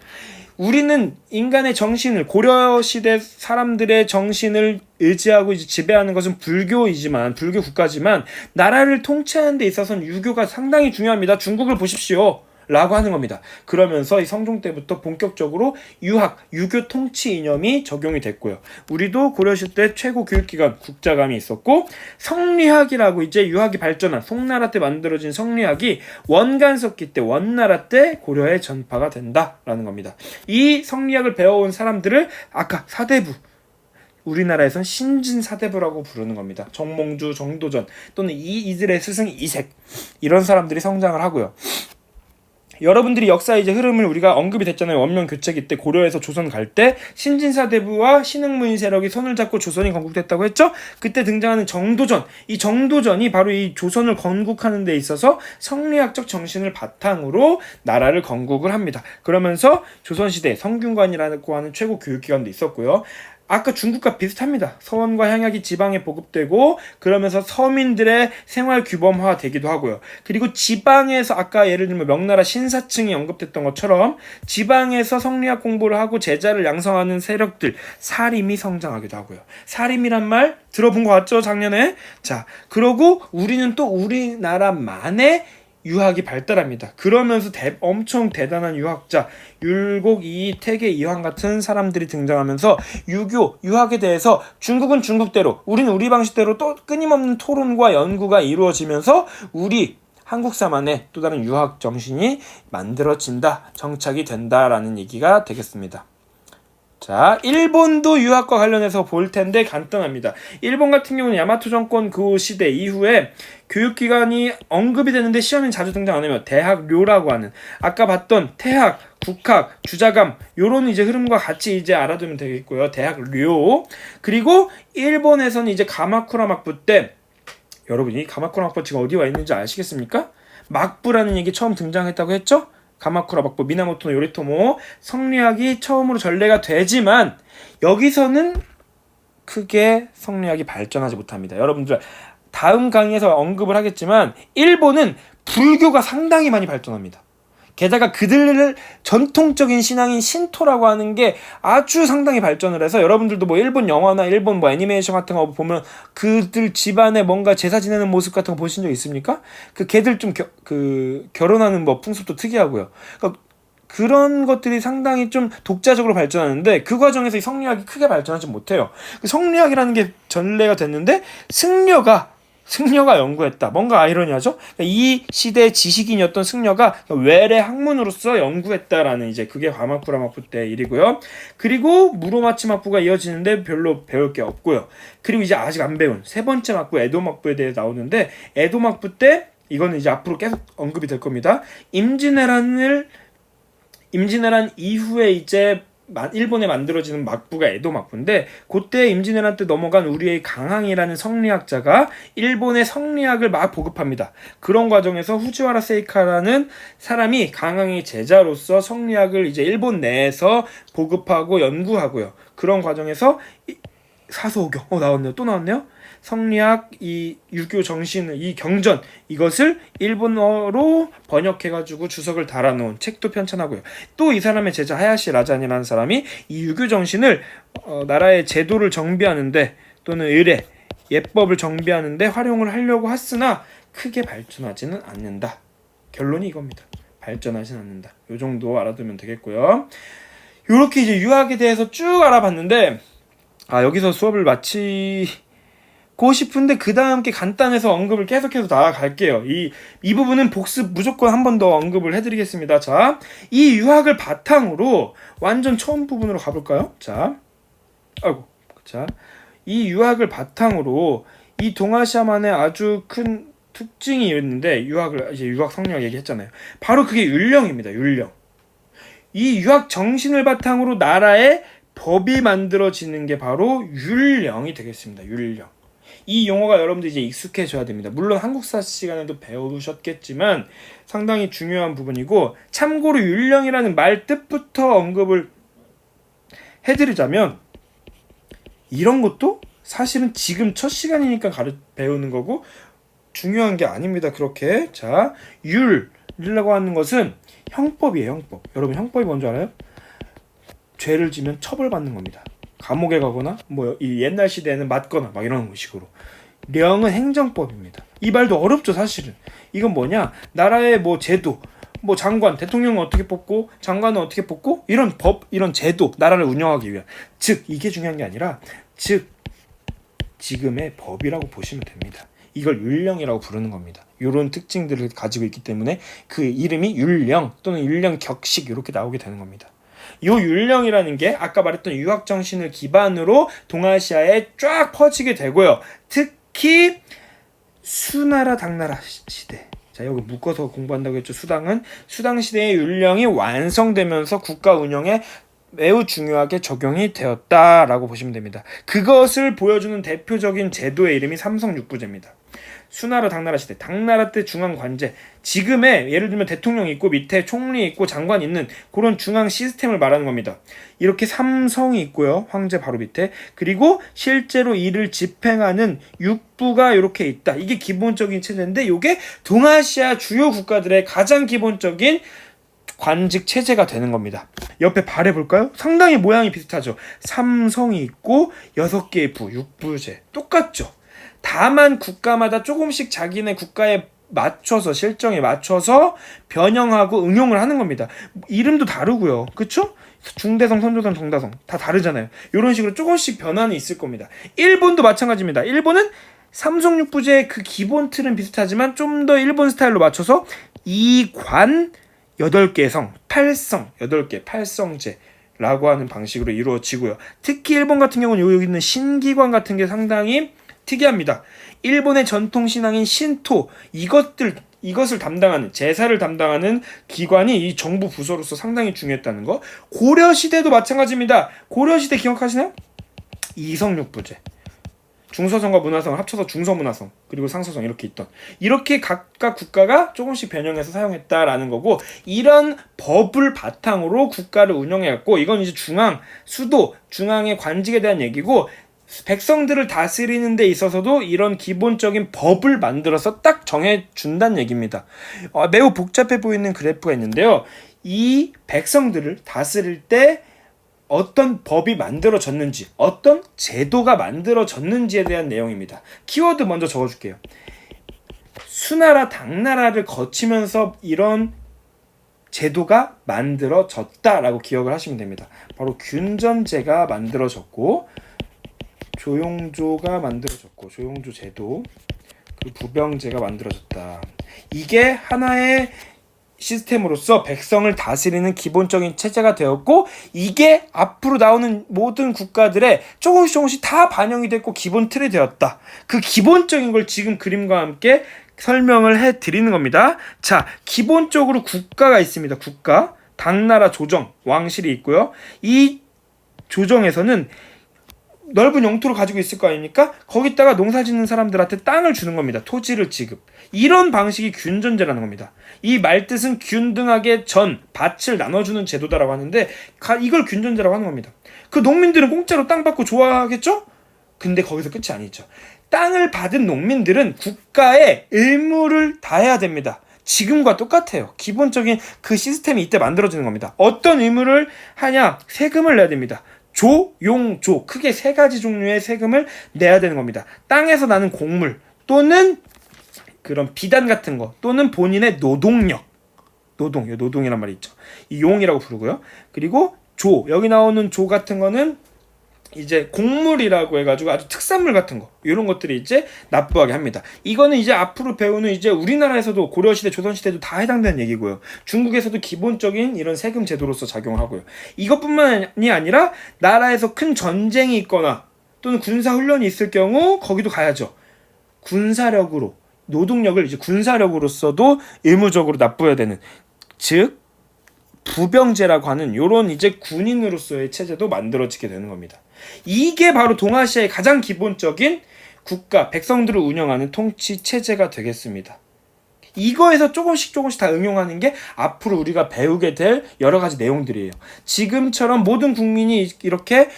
우리는 인간의 정신을, 고려시대 사람들의 정신을 의지하고 이제 지배하는 것은 불교이지만, 불교 국가지만 나라를 통치하는 데 있어서는 유교가 상당히 중요합니다. 중국을 보십시오 라고 하는 겁니다. 그러면서 이 성종 때부터 본격적으로 유교 통치 이념이 적용이 됐고요. 우리도 고려시대 최고 교육기관 국자감이 있었고, 성리학이라고 이제 유학이 발전한 송나라 때 만들어진 성리학이 원간석기 때, 원나라 때 고려에 전파가 된다라는 겁니다. 이 성리학을 배워온 사람들을 아까 사대부, 우리나라에선 신진사대부라고 부르는 겁니다. 정몽주, 정도전 또는 이들의 스승 이색, 이런 사람들이 성장을 하고요. 여러분들이 역사 이제 흐름을 우리가 언급이 됐잖아요. 원명 교체기 때 고려에서 조선 갈 때 신진사대부와 신흥무인 세력이 손을 잡고 조선이 건국됐다고 했죠. 그때 등장하는 정도전, 이 정도전이 바로 이 조선을 건국하는 데 있어서 성리학적 정신을 바탕으로 나라를 건국을 합니다. 그러면서 조선시대 성균관이라고 하는 최고 교육기관도 있었고요. 아까 중국과 비슷합니다. 서원과 향약이 지방에 보급되고 그러면서 서민들의 생활 규범화 되기도 하고요. 그리고 지방에서 아까 예를 들면 명나라 신사층이 언급됐던 것처럼 지방에서 성리학 공부를 하고 제자를 양성하는 세력들, 사림이 성장하기도 하고요. 사림이란 말 들어본 것 같죠? 작년에. 자, 그러고 우리는 또 우리나라만의 유학이 발달합니다. 그러면서 엄청 대단한 유학자 율곡, 이 태계, 이황 같은 사람들이 등장하면서 유학에 대해서 중국은 중국대로, 우리는 우리 방식대로 또 끊임없는 토론과 연구가 이루어지면서 우리 한국사만의 또 다른 유학 정신이 만들어진다, 정착이 된다라는 얘기가 되겠습니다. 자, 일본도 유학과 관련해서 볼 텐데 간단합니다. 일본 같은 경우는 야마토 정권 그 시대 이후에 교육기관이 언급이 되는데 시험에 자주 등장 안 하면 대학료라고 하는, 아까 봤던 태학, 국학, 주자감 요런 이제 흐름과 같이 이제 알아두면 되겠고요. 대학료. 그리고 일본에서는 이제 가마쿠라 막부 때, 여러분이 가마쿠라 막부 지금 어디 와 있는지 아시겠습니까? 막부라는 얘기 처음 등장했다고 했죠? 가마쿠라 막부, 미나모토노 요리토모 성리학이 처음으로 전래가 되지만 여기서는 크게 성리학이 발전하지 못합니다. 여러분들 다음 강의에서 언급을 하겠지만 일본은 불교가 상당히 많이 발전합니다. 게다가 그들을 전통적인 신앙인 신토라고 하는 게 아주 상당히 발전을 해서 여러분들도 뭐 일본 영화나 일본 뭐 애니메이션 같은 거 보면 그들 집안에 뭔가 제사 지내는 모습 같은 거 보신 적 있습니까? 그 걔들 좀 결혼하는 뭐 풍습도 특이하고요. 그러니까 그런 것들이 상당히 좀 독자적으로 발전하는데 그 과정에서 이 성리학이 크게 발전하지 못해요. 그 성리학이라는 게 전래가 됐는데 승려가 연구했다. 뭔가 아이러니하죠? 이 시대의 지식인이었던 승려가 외래 학문으로서 연구했다라는 이제 그게 가마쿠라 막부 때 일이고요. 그리고 무로마치 막부가 이어지는데 별로 배울 게 없고요. 그리고 이제 아직 안 배운 세 번째 막부 에도 막부에 대해 나오는데 에도 막부 때 이거는 이제 앞으로 계속 언급이 될 겁니다. 임진왜란 이후에 이제 일본에 만들어지는 막부가 에도 막부인데 그때 임진왜란 때 넘어간 우리의 강항이라는 성리학자가 일본의 성리학을 막 보급합니다. 그런 과정에서 후지와라 세이카라는 사람이 강항의 제자로서 성리학을 이제 일본 내에서 보급하고 연구하고요. 그런 과정에서 사소오경 나왔네요. 또 나왔네요. 성리학 이 유교 정신을 이 경전 이것을 일본어로 번역해가지고 주석을 달아놓은 책도 편찬하고요. 또 이 사람의 제자 하야시 라잔이라는 사람이 이 유교 정신을 나라의 제도를 정비하는데 또는 의례 예법을 정비하는데 활용을 하려고 했으나 크게 발전하지는 않는다. 결론이 이겁니다. 발전하지는 않는다. 요 정도 알아두면 되겠고요. 요렇게 이제 유학에 대해서 쭉 알아봤는데 여기서 수업을 마치고 싶은데 그 다음 게 간단해서 언급을 계속해서 나아갈게요. 이 부분은 복습 무조건 한 번 더 언급을 해드리겠습니다. 자, 이 유학을 바탕으로 완전 처음 부분으로 가볼까요? 자, 이 유학을 바탕으로 이 동아시아만의 아주 큰 특징이 있는데 유학 성리학 얘기했잖아요. 바로 그게 율령입니다. 율령. 이 유학 정신을 바탕으로 나라의 법이 만들어지는 게 바로 율령이 되겠습니다. 율령. 이 용어가 여러분들 이제 익숙해져야 됩니다. 물론 한국사 시간에도 배우셨겠지만 상당히 중요한 부분이고 참고로 율령이라는 말 뜻부터 언급을 해드리자면 이런 것도 사실은 지금 첫 시간이니까 배우는 거고 중요한 게 아닙니다. 그렇게 자 율이라고 하는 것은 형법이에요. 형법. 여러분 형법이 뭔지 알아요? 죄를 지면 처벌받는 겁니다. 감옥에 가거나 뭐 이 옛날 시대에는 맞거나 막 이런 식으로. 령은 행정법입니다. 이 말도 어렵죠 사실은. 이건 뭐냐? 나라의 뭐 제도, 뭐 장관, 대통령은 어떻게 뽑고 장관은 어떻게 뽑고 이런 법, 이런 제도, 나라를 운영하기 위한. 즉 이게 중요한 게 아니라 지금의 법이라고 보시면 됩니다. 이걸 율령이라고 부르는 겁니다. 이런 특징들을 가지고 있기 때문에 그 이름이 율령 또는 율령 격식 이렇게 나오게 되는 겁니다. 요 율령이라는 게 아까 말했던 유학 정신을 기반으로 동아시아에 쫙 퍼지게 되고요. 특히 수나라 당나라 시대. 자, 여기 묶어서 공부한다고 했죠. 수당 시대의 율령이 완성되면서 국가 운영에 매우 중요하게 적용이 되었다라고 보시면 됩니다. 그것을 보여주는 대표적인 제도의 이름이 삼성육부제입니다. 수나라 당나라 시대, 당나라 때 중앙 관제, 지금의 예를 들면 대통령 있고 밑에 총리 있고 장관 있는 그런 중앙 시스템을 말하는 겁니다. 이렇게 삼성이 있고요, 황제 바로 밑에. 그리고 실제로 이를 집행하는 육부가 이렇게 있다. 이게 기본적인 체제인데 이게 동아시아 주요 국가들의 가장 기본적인 관직 체제가 되는 겁니다. 옆에 발해볼까요? 상당히 모양이 비슷하죠. 삼성이 있고 6개의 부, 육부제. 똑같죠. 다만 국가마다 조금씩 자기네 국가에 맞춰서 실정에 맞춰서 변형하고 응용을 하는 겁니다. 이름도 다르고요. 그쵸? 중대성, 선조성, 정다성 다 다르잖아요. 이런 식으로 조금씩 변화는 있을 겁니다. 일본도 마찬가지입니다. 일본은 삼성육부제의 그 기본 틀은 비슷하지만 좀 더 일본 스타일로 맞춰서 이관 8개의 성, 8성, 8개, 8성제라고 하는 방식으로 이루어지고요. 특히 일본 같은 경우는 여기 있는 신기관 같은 게 상당히 특이합니다. 일본의 전통신앙인 신토, 이것을 담당하는, 제사를 담당하는 기관이 이 정부 부서로서 상당히 중요했다는 거. 고려시대도 마찬가지입니다. 고려시대 기억하시나요? 이성육부제. 중서성과 문화성을 합쳐서 중서문화성, 그리고 상서성 이렇게 있던, 이렇게 각각 국가가 조금씩 변형해서 사용했다라는 거고, 이런 법을 바탕으로 국가를 운영해왔고, 이건 이제 중앙, 수도, 중앙의 관직에 대한 얘기고, 백성들을 다스리는 데 있어서도 이런 기본적인 법을 만들어서 딱 정해준다는 얘기입니다. 매우 복잡해 보이는 그래프가 있는데요. 이 백성들을 다스릴 때 어떤 법이 만들어졌는지, 어떤 제도가 만들어졌는지에 대한 내용입니다. 키워드 먼저 적어줄게요. 수나라, 당나라를 거치면서 이런 제도가 만들어졌다라고 기억을 하시면 됩니다. 바로 균전제가 만들어졌고, 조용조가 만들어졌고, 조용조 제도, 그리고 부병제가 만들어졌다. 이게 하나의 시스템으로서 백성을 다스리는 기본적인 체제가 되었고, 이게 앞으로 나오는 모든 국가들의 조금씩 다 반영이 됐고 기본 틀이 되었다. 그 기본적인 걸 지금 그림과 함께 설명을 해 드리는 겁니다. 자, 기본적으로 국가가 있습니다. 국가, 당나라 조정, 왕실이 있고요. 이 조정에서는 넓은 영토를 가지고 있을 거 아닙니까? 거기다가 농사 짓는 사람들한테 땅을 주는 겁니다. 토지를 지급. 이런 방식이 균전제라는 겁니다. 이 말뜻은 균등하게 밭을 나눠주는 제도다라고 하는데, 이걸 균전제라고 하는 겁니다. 그 농민들은 공짜로 땅 받고 좋아하겠죠? 근데 거기서 끝이 아니죠. 땅을 받은 농민들은 국가에 의무를 다해야 됩니다. 지금과 똑같아요. 기본적인 그 시스템이 이때 만들어지는 겁니다. 어떤 의무를 하냐? 세금을 내야 됩니다. 조, 용, 조, 크게 세 가지 종류의 세금을 내야 되는 겁니다. 땅에서 나는 곡물 또는 그런 비단 같은 거, 또는 본인의 노동력, 노동이란 말이 있죠. 이 용이라고 부르고요. 그리고 조, 여기 나오는 조 같은 거는 이제 곡물이라고 해가지고 아주 특산물 같은 거, 이런 것들이 이제 납부하게 합니다. 이거는 이제 앞으로 배우는 이제 우리나라에서도 고려시대, 조선시대도 다 해당되는 얘기고요. 중국에서도 기본적인 이런 세금 제도로서 작용을 하고요. 이것뿐만이 아니라 나라에서 큰 전쟁이 있거나 또는 군사 훈련이 있을 경우 거기도 가야죠. 군사력으로, 노동력을 이제 군사력으로서도 의무적으로 납부해야 되는, 즉 부병제라고 하는 요런 이제 군인으로서의 체제도 만들어지게 되는 겁니다. 이게 바로 동아시아의 가장 기본적인 국가, 백성들을 운영하는 통치 체제가 되겠습니다. 이거에서 조금씩 다 응용하는 게 앞으로 우리가 배우게 될 여러 가지 내용들이에요. 지금처럼 모든 국민이 이렇게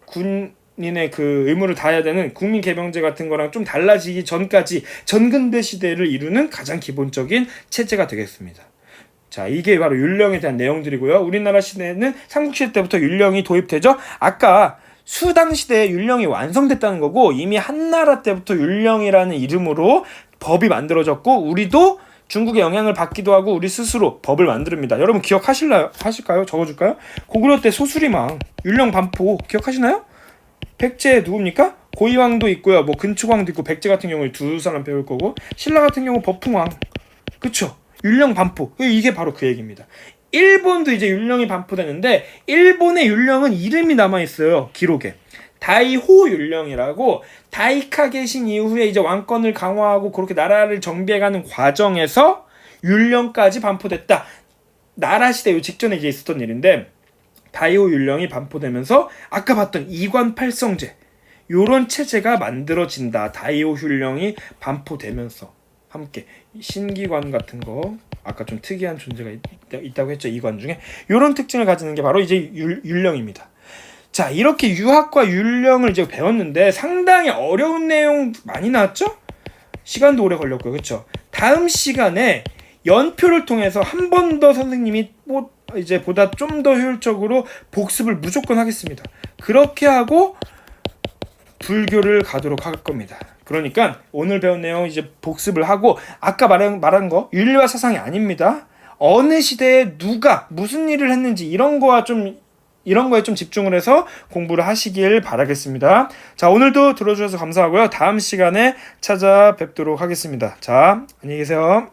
군인의 그 의무를 다해야 되는 국민개병제 같은 거랑 좀 달라지기 전까지 전근대 시대를 이루는 가장 기본적인 체제가 되겠습니다. 자, 이게 바로 율령에 대한 내용들이고요. 우리나라 시대는 삼국시대 때부터 율령이 도입되죠. 아까 수당 시대에 율령이 완성됐다는 거고, 이미 한나라 때부터 율령이라는 이름으로 법이 만들어졌고, 우리도 중국의 영향을 받기도 하고 우리 스스로 법을 만듭니다. 여러분 하실까요? 적어줄까요? 고구려 때 소수리망, 율령 반포 기억하시나요? 백제 누굽니까? 고이왕도 있고요. 근축왕도 있고, 백제 같은 경우에 두 사람 배울 거고, 신라 같은 경우 법풍왕. 그쵸? 율령 반포. 이게 바로 그 얘기입니다. 일본도 이제 율령이 반포되는데, 일본의 율령은 이름이 남아있어요. 기록에. 다이호 율령이라고, 다이카 계신 이후에 이제 왕권을 강화하고 그렇게 나라를 정비해가는 과정에서 율령까지 반포됐다. 나라 시대 직전에 이제 있었던 일인데, 다이호 율령이 반포되면서 아까 봤던 이관팔성제, 요런 체제가 만들어진다. 다이호 율령이 반포되면서 함께 신기관 같은 거, 아까 좀 특이한 존재가 있다고 했죠. 이관 중에 이런 특징을 가지는 게 바로 이제 율령입니다. 자, 이렇게 유학과 율령을 이제 배웠는데 상당히 어려운 내용 많이 나왔죠? 시간도 오래 걸렸고요. 그렇죠? 다음 시간에 연표를 통해서 한 번 더 선생님이 이제 보다 좀 더 효율적으로 복습을 무조건 하겠습니다. 그렇게 하고 불교를 가도록 할 겁니다. 그러니까 오늘 배운 내용 이제 복습을 하고, 아까 말한 거 윤리와 사상이 아닙니다. 어느 시대에 누가 무슨 일을 했는지 이런 거에 좀 집중을 해서 공부를 하시길 바라겠습니다. 자, 오늘도 들어주셔서 감사하고요. 다음 시간에 찾아뵙도록 하겠습니다. 자, 안녕히 계세요.